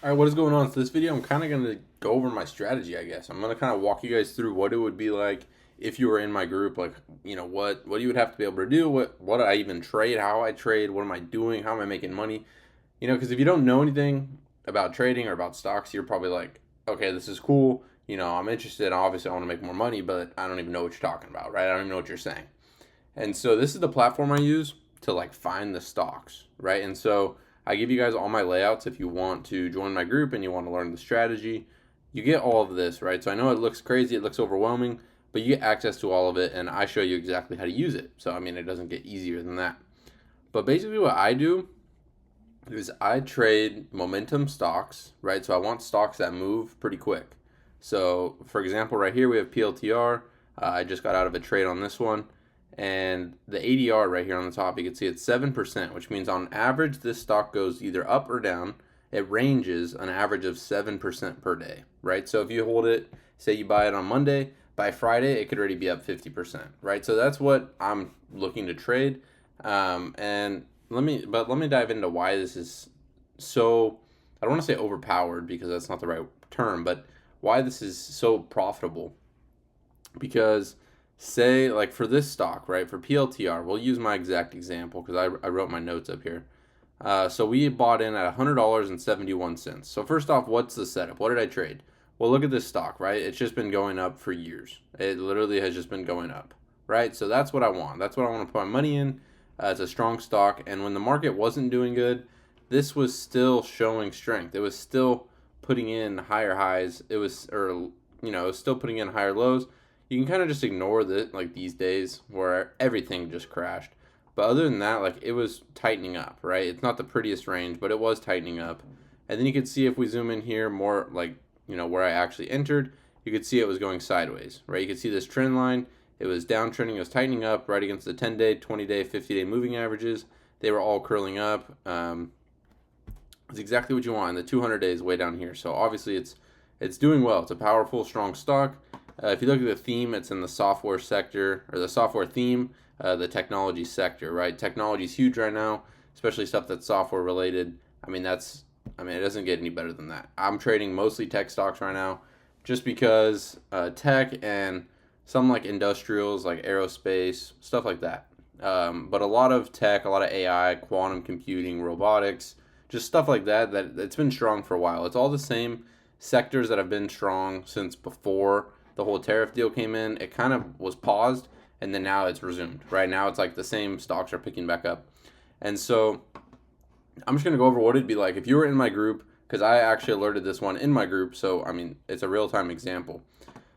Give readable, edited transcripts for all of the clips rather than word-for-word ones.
All right, what is going on? So this video, I'm kind of going to go over my strategy, I guess. I'm going to kind of walk you guys through what it would be like if you were in my group, like, what you would have to be able to do, what I even trade, how I trade, what am I doing, how am I making money? Because if you don't know anything about trading or about stocks, you're probably like, okay, this is cool. I'm interested. Obviously, I want to make more money, but I don't even know what you're talking about, right? I don't even know what you're saying. And so this is the platform I use to like find the stocks, right? And so I give you guys all my layouts if you want to join my group and you want to learn the strategy. You get all of this, right? So I know it looks crazy, it looks overwhelming, but you get access to all of it and I show you exactly how to use it. So I mean, it doesn't get easier than that. But basically what I do is I trade momentum stocks, right? So I want stocks that move pretty quick. So for example, right here we have PLTR. I just got out of a trade on this one. And the ADR right here on the top, you can see it's 7%, which means on average this stock goes either up or down. It ranges an average of 7% per day, right? So if you hold it, say you buy it on Monday, by Friday it could already be up 50%, right? So that's what I'm looking to trade. And let me dive into why this is so, I don't want to say overpowered because that's not the right term, but why this is so profitable. Because say like for this stock, right, for PLTR, we'll use my exact example because I wrote my notes up here. So we bought in at $100.71. So first off, what's the setup? What did I trade? Well, look at this stock, right? It's just been going up for years. It literally has just been going up, right? So that's what I want. That's what I want to put my money in. It's a strong stock. And when the market wasn't doing good, this was still showing strength. It was still putting in higher highs. It was still putting in higher lows. You can kind of just ignore that, like these days where everything just crashed. But other than that, like it was tightening up, right? It's not the prettiest range, but it was tightening up. And then you could see if we zoom in here more, like, where I actually entered, you could see it was going sideways, right? You could see this trend line. It was downtrending. It was tightening up right against the 10-day, 20-day, 50-day moving averages. They were all curling up. It's exactly what you want. And the 200 days way down here. So obviously it's doing well. It's a powerful, strong stock. If you look at the theme, it's in the software sector, or the software theme, the technology sector, right? Technology is huge right now, especially stuff that's software related. It doesn't get any better than that. I'm trading mostly tech stocks right now just because tech and some like industrials, like aerospace, stuff like that. But a lot of tech, a lot of AI, quantum computing, robotics, just stuff like that, it's been strong for a while. It's all the same sectors that have been strong since before the whole tariff deal came in. It kind of was paused and then now it's resumed. Right now it's like the same stocks are picking back up. And so I'm just going to go over what it'd be like if you were in my group, because I actually alerted this one in my group. So, it's a real-time example.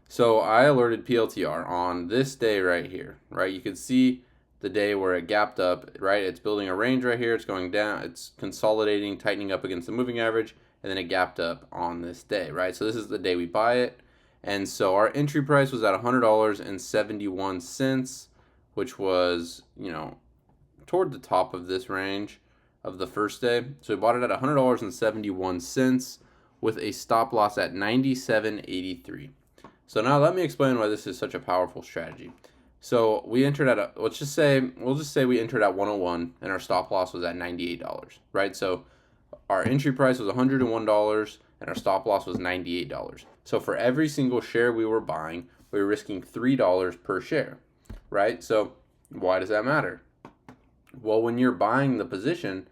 So I alerted PLTR on this day right here, right? You can see the day where it gapped up, right? It's building a range right here. It's going down. It's consolidating, tightening up against the moving average, and then it gapped up on this day, right? So this is the day we buy it. And so our entry price was at $100.71, which was, toward the top of this range of the first day. So we bought it at $100.71 with a stop loss at 97.83. So now let me explain why this is such a powerful strategy. So we entered at we'll just say we entered at 101 and our stop loss was at $98, right? So our entry price was $101 and our stop loss was $98. So for every single share we were buying, we were risking $3 per share, right? So why does that matter? Well, when you're buying the position,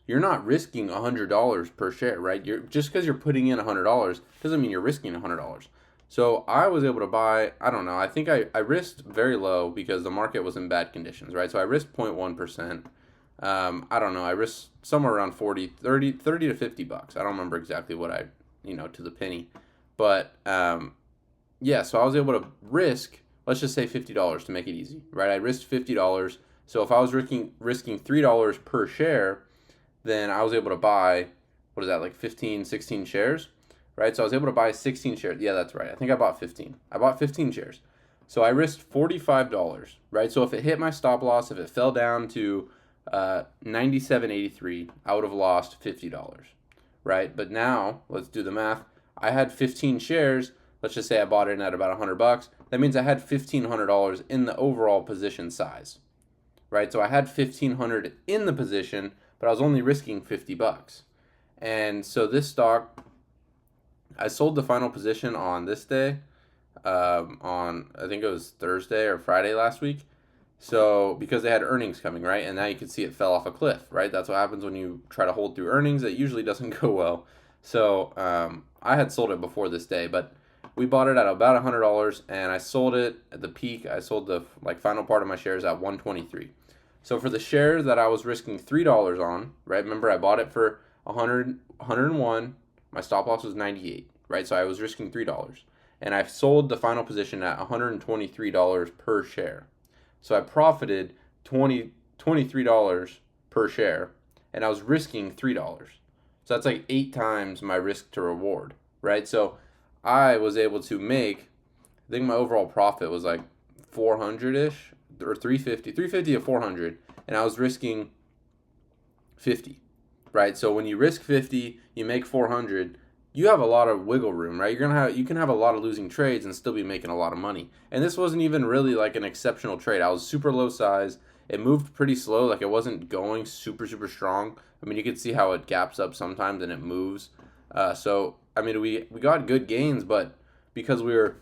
you're not risking $100 per share, right? Just because you're putting in $100 doesn't mean you're risking $100. So I was able to buy, I don't know, I think I risked very low because the market was in bad conditions, right? So I risked 0.1%. I don't know, I risked somewhere around 30 to $50. I don't remember exactly what I, to the penny. But yeah, so I was able to risk, let's just say $50 to make it easy, right? I risked $50. So if I was risking $3 per share, then I was able to buy, what is that, like 15, 16 shares? Right, so I was able to buy 16 shares. Yeah, that's right. I think I bought 15. I bought 15 shares. So I risked $45, right? So if it hit my stop loss, if it fell down to 97.83, I would have lost $50, right? But now, let's do the math. I had 15 shares. Let's just say I bought it at about $100. That means I had $1,500 in the overall position size, right? So I had $1,500 in the position, but I was only risking $50. And so this stock I sold the final position on this day, on I think it was Thursday or Friday last week. So because they had earnings coming, right, and now you can see it fell off a cliff, right? That's what happens when you try to hold through earnings. It usually doesn't go well. So I had sold it before this day, but we bought it at about $100, and I sold it at the peak. I sold the final part of my shares at 123. So for the share that I was risking $3 on, right? Remember I bought it for 101. My stop loss was 98, right? So I was risking $3, and I sold the final position at $123 per share. So I profited $23 per share, and I was risking $3. So that's like 8 times my risk to reward, right? So I was able to make, I think my overall profit was like 400-ish or 350 to 400, and I was risking 50, right? So when you risk 50, you make 400, you have a lot of wiggle room, right? You can have a lot of losing trades and still be making a lot of money. And this wasn't even really like an exceptional trade. I was super low size. It moved pretty slow, like it wasn't going super strong. I mean, you can see how it gaps up sometimes and it moves. So I mean, we got good gains, but because we were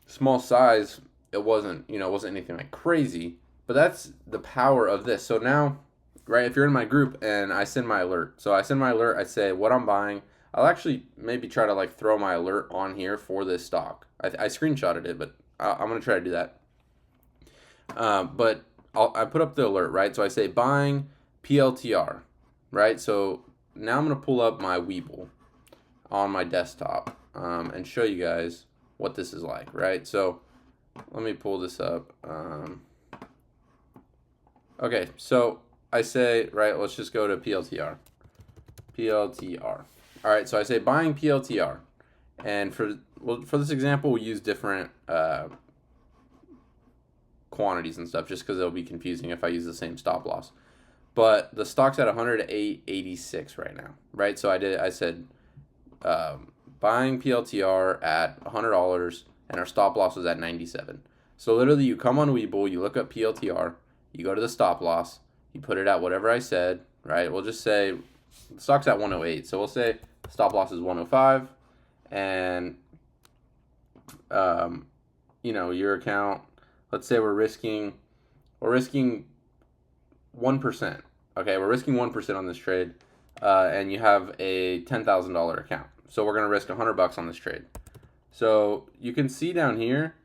small size, it wasn't anything like crazy. But that's the power of this. So now, right, if you're in my group and I send my alert, I say what I'm buying. I'll actually maybe try to like throw my alert on here for this stock. I screenshotted it, but I'm gonna try to do that. But I put up the alert, right? So I say buying PLTR, right? So now I'm gonna pull up my Webull on my desktop and show you guys what this is like, right? So let me pull this up. Okay, so I say, right, let's just go to PLTR. PLTR. All right, so I say buying PLTR. And for this example, we'll use different quantities and stuff just because it'll be confusing if I use the same stop loss. But the stock's at 108.86 right now, right? So I said buying PLTR at $100, and our stop loss was at 97. So literally, you come on Webull, you look up PLTR, you go to the stop loss, you put it at whatever I said, right? We'll just say the stock's at 108, so we'll say stop loss is 105, and your account. Let's say we're risking 1%. Okay, we're risking 1% on this trade, and you have a $10,000 account. So we're gonna risk $100 on this trade. So you can see down here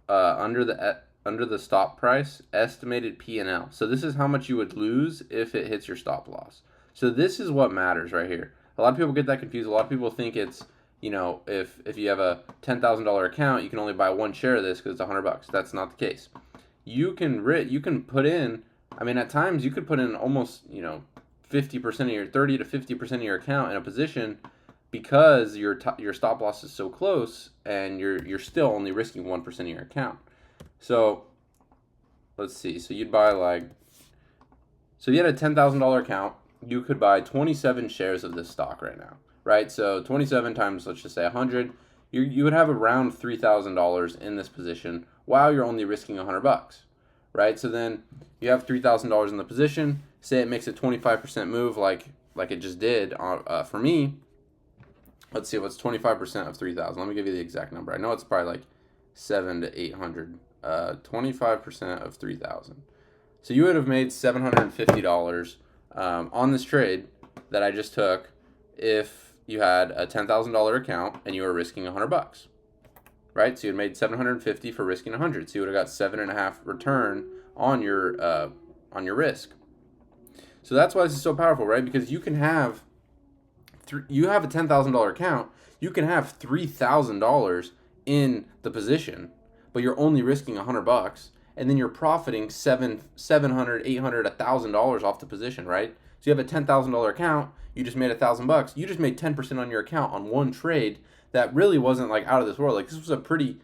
under the stop price, estimated P&L. So this is how much you would lose if it hits your stop loss. So this is what matters right here. A lot of people get that confused. A lot of people think it's, if you have a $10,000 account, you can only buy one share of this because it's $100. That's not the case. You can put in. I mean, at times you could put in almost 50% of your 30 to 50% of your account in a position because your stop loss is so close, and you're still only risking 1% of your account. So let's see. So you'd buy so you had a $10,000 account. You could buy 27 shares of this stock right now, right? So 27 times, let's just say 100, you would have around $3,000 in this position while you're only risking $100, right? So then you have $3,000 in the position. Say it makes a 25% move, like it just did for me. Let's see, what's 25% of 3,000? Let me give you the exact number. I know it's probably like 700 to 800. 25% of 3,000. So you would have made $750 on this trade that I just took if you had a $10,000 account and you were risking $100, right? So you had made $750 for risking 100. So you would have got 7.5 return on your risk. So that's why this is so powerful, right? Because you can have you have a $10,000 account, you can have $3,000 in the position, but you're only risking $100, and then you're profiting $700, $800, $1,000 off the position, right? So you have a $10,000 account, you just made $1,000, you just made 10% on your account on one trade that really wasn't like out of this world. Like, this was a pretty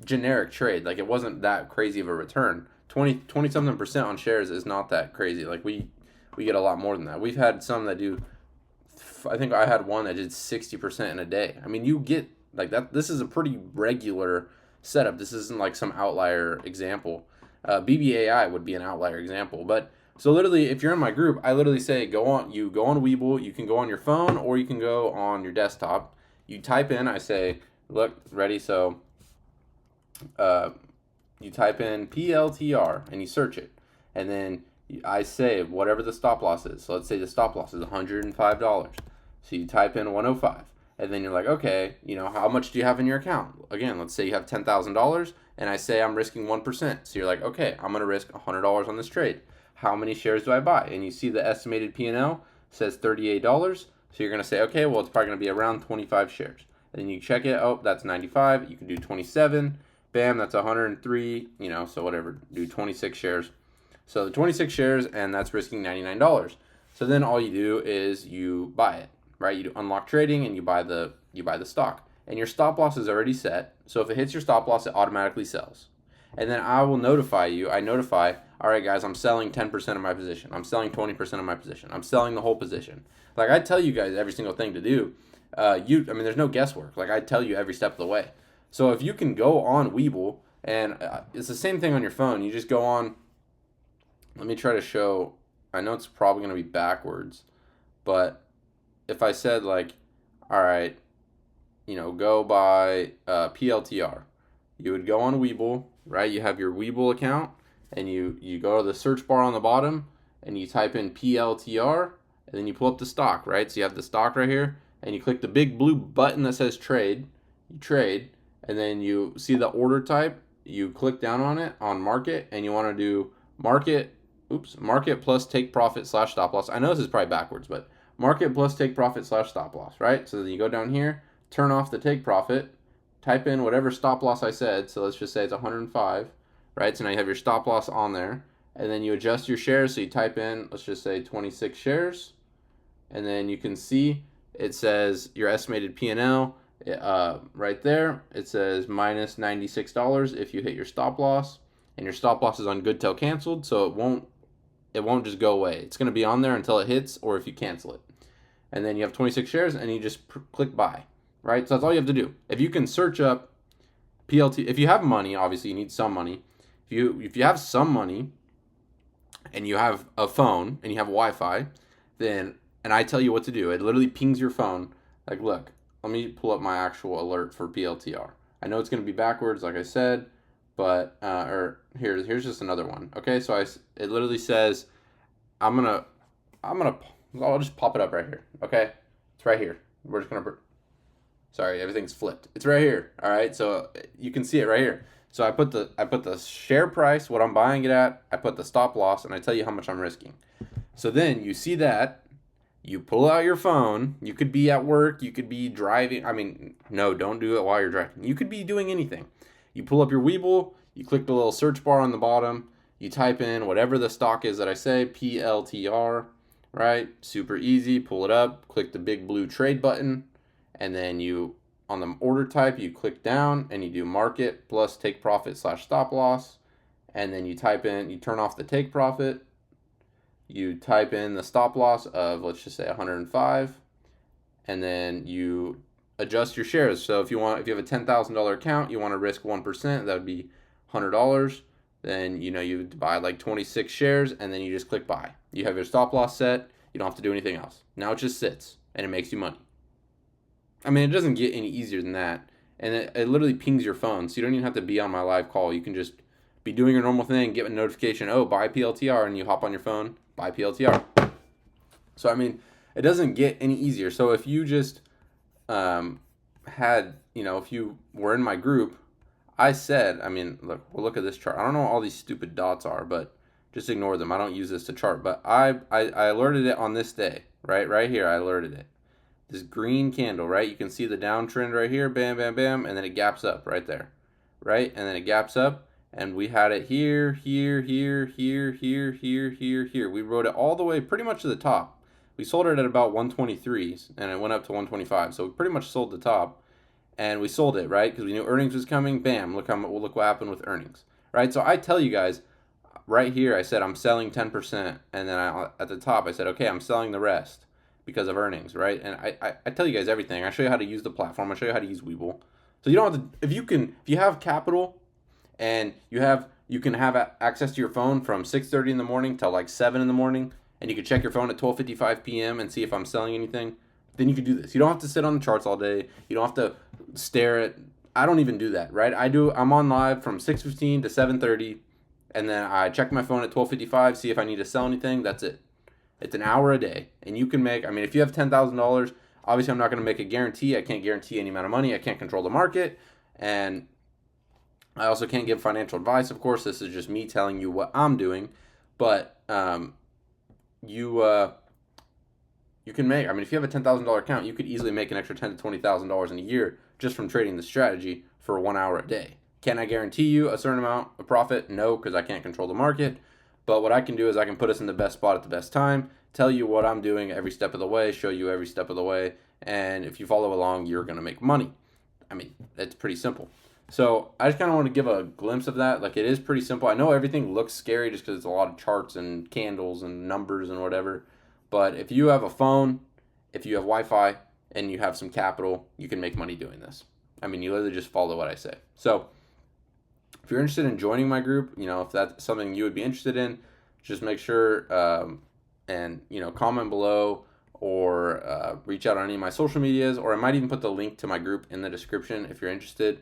generic trade. Like, it wasn't that crazy of a return. 20-something% on shares is not that crazy. Like, we get a lot more than that. We've had some that do, I think I had one that did 60% in a day. I mean, you get like that. This is a pretty regular setup. This isn't like some outlier example. BBAI would be an outlier example. But so literally, if you're in my group, I literally say go on Webull. You can go on your phone or you can go on your desktop. You type in, I say, look, ready? So uh, you type in PLTR and you search it. And then I say whatever the stop loss is. So let's say the stop loss is $105. So you type in 105. And then you're like, okay, how much do you have in your account? Again, let's say you have $10,000 and I say I'm risking 1%. So you're like, okay, I'm going to risk $100 on this trade. How many shares do I buy? And you see the estimated P&L says $38. So you're going to say, okay, well, it's probably going to be around 25 shares. And then you check it. Oh, that's 95. You can do 27. Bam, that's 103. So whatever, do 26 shares. So the 26 shares, and that's risking $99. So then all you do is you buy it, right? You do unlock trading and you buy the stock. And your stop loss is already set. So if it hits your stop loss, it automatically sells. And then I will notify you. I notify, all right, guys, I'm selling 10% of my position. I'm selling 20% of my position. I'm selling the whole position. Like, I tell you guys every single thing to do. There's no guesswork. Like, I tell you every step of the way. So if you can go on Webull, and it's the same thing on your phone. You just go on. Let me try to show. I know it's probably going to be backwards, but if I said, like, all right, go buy PLTR, you would go on Webull, right? You have your Webull account, and you go to the search bar on the bottom, and you type in PLTR, and then you pull up the stock, right? So you have the stock right here, and you click the big blue button that says trade. You trade, and then you see the order type. You click down on it on market, and you want to do market plus take profit / stop loss. I know this is probably backwards, but market plus take profit / stop loss, right? So then you go down here, turn off the take profit, type in whatever stop loss I said. So let's just say it's 105, right? So now you have your stop loss on there, and then you adjust your shares. So you type in, let's just say 26 shares, and then you can see it says your estimated P&L right there. It says minus $96 if you hit your stop loss, and your stop loss is on good till canceled, so it won't just go away. It's going to be on there until it hits or if you cancel it. And then you have 26 shares and you just click buy, right? So that's all you have to do. If you can search up PLT, if you have money, obviously you need some money. If you have some money and you have a phone and you have Wi-Fi, then, and I tell you what to do, it literally pings your phone. Like, look, let me pull up my actual alert for PLTR. I know it's going to be backwards, like I said, but here's just another one. Okay, so it literally says I'll just pop it up right here. Okay, it's right here. We're just gonna. Sorry, everything's flipped. It's right here. All right, so you can see it right here. So I put the share price, what I'm buying it at. I put the stop loss, and I tell you how much I'm risking. So then you see that. You pull out your phone. You could be at work. You could be driving. No, don't do it while you're driving. You could be doing anything. You pull up your Webull. You click the little search bar on the bottom. You type in whatever the stock is that I say, PLTR, right? Super easy. Pull it up. Click the big blue trade button. And then on the order type, you click down and you do market plus take profit / stop loss. And then you turn off the take profit. You type in the stop loss of, let's just say 105, and then you adjust your shares. So if you have a $10,000 account, you want to risk 1%, that would be $100. Then you buy like 26 shares, and then you just click buy. You have your stop loss set. You don't have to do anything else. Now it just sits and it makes you money. I mean, it doesn't get any easier than that, and it literally pings your phone, so you don't even have to be on my live call. You can just be doing your normal thing, get a notification, oh, buy PLTR, and you hop on your phone, buy PLTR. So, I mean, it doesn't get any easier. So if you just if you were in my group, I said, look at this chart. I don't know what all these stupid dots are, but just ignore them. I don't use this to chart, but I alerted it on this day, right here, I alerted it. This green candle, right? You can see the downtrend right here, bam, bam, bam, and then it gaps up right there, right? And then it gaps up. And we had it here. We rode it all the way pretty much to the top. We sold it at about 123, and it went up to 125. So we pretty much sold the top, and we sold it, right? Because we knew earnings was coming. Bam, look what happened with earnings, right? So I tell you guys, right here, I said I'm selling 10%, and then at the top I said, okay, I'm selling the rest because of earnings, right? And I tell you guys everything. I show you how to use the platform. I show you how to use Webull. So you don't have to, if you have capital, and you can have access to your phone from 6:30 in the morning till like 7 in the morning, and you can check your phone at 12:55 p.m. and see if I'm selling anything. then you can do this. You don't have to sit on the charts all day. You don't have to stare at. I don't even do that, right? I'm on live from 6:15 to 7:30, and then I check my phone at 12:55, see if I need to sell anything. That's it. It's an hour a day, and you can make. I mean, if you have $10,000, obviously I'm not going to make a guarantee. I can't guarantee any amount of money. I can't control the market, and I also can't give financial advice. Of course, this is just me telling you what I'm doing, but you you can make. I mean, if you have a $10,000 account, you could easily make an extra $10,000 to $20,000 in a year just from trading the strategy for 1 hour a day. Can I guarantee you a certain amount of profit? No, because I can't control the market. But what I can do is I can put us in the best spot at the best time, tell you what I'm doing every step of the way, show you every step of the way, and if you follow along, you're going to make money. I mean, it's pretty simple. So I just kind of want to give a glimpse of that. Like, it is pretty simple. I know everything looks scary just because it's a lot of charts and candles and numbers and whatever. But if you have a phone, if you have Wi-Fi, and you have some capital, you can make money doing this. I mean, you literally just follow what I say. So if you're interested in joining my group, if that's something you would be interested in, just make sure and comment below, or reach out on any of my social medias, or I might even put the link to my group in the description if you're interested.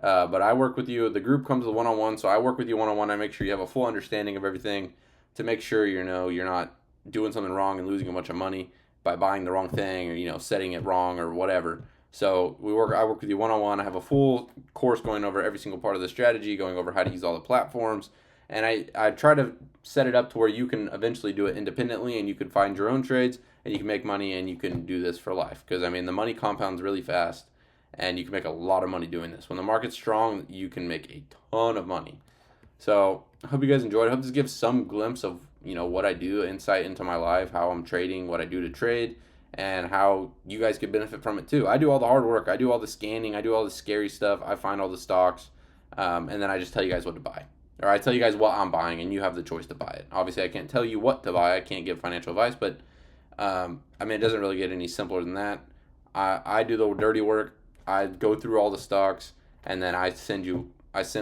But I work with you. The group comes with one-on-one, so I work with you one-on-one. I make sure you have a full understanding of everything to make sure you're not doing something wrong and losing a bunch of money by buying the wrong thing, or setting it wrong or whatever. So I work with you one-on-one. I have a full course going over every single part of the strategy, going over how to use all the platforms, and I try to set it up to where you can eventually do it independently, and you can find your own trades, and you can make money, and you can do this for life. Because I mean, the money compounds really fast, and you can make a lot of money doing this. When the market's strong, you can make a ton of money. So I hope you guys enjoyed. I hope this gives some glimpse of what I do, insight into my life, how I'm trading, what I do to trade, and how you guys could benefit from it too. I do all the hard work. I do all the scanning. I do all the scary stuff. I find all the stocks, and then I just tell you guys what to buy. Or I tell you guys what I'm buying, and you have the choice to buy it. Obviously, I can't tell you what to buy. I can't give financial advice, but I mean, it doesn't really get any simpler than that. I do the dirty work. I go through all the stocks, and then I send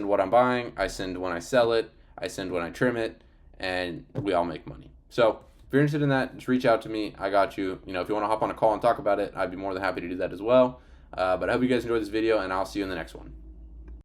what I'm buying. I send when I sell it. I send when I trim it, and we all make money. So if you're interested in that, just reach out to me. I got you. If you want to hop on a call and talk about it, I'd be more than happy to do that as well. But I hope you guys enjoyed this video, and I'll see you in the next one.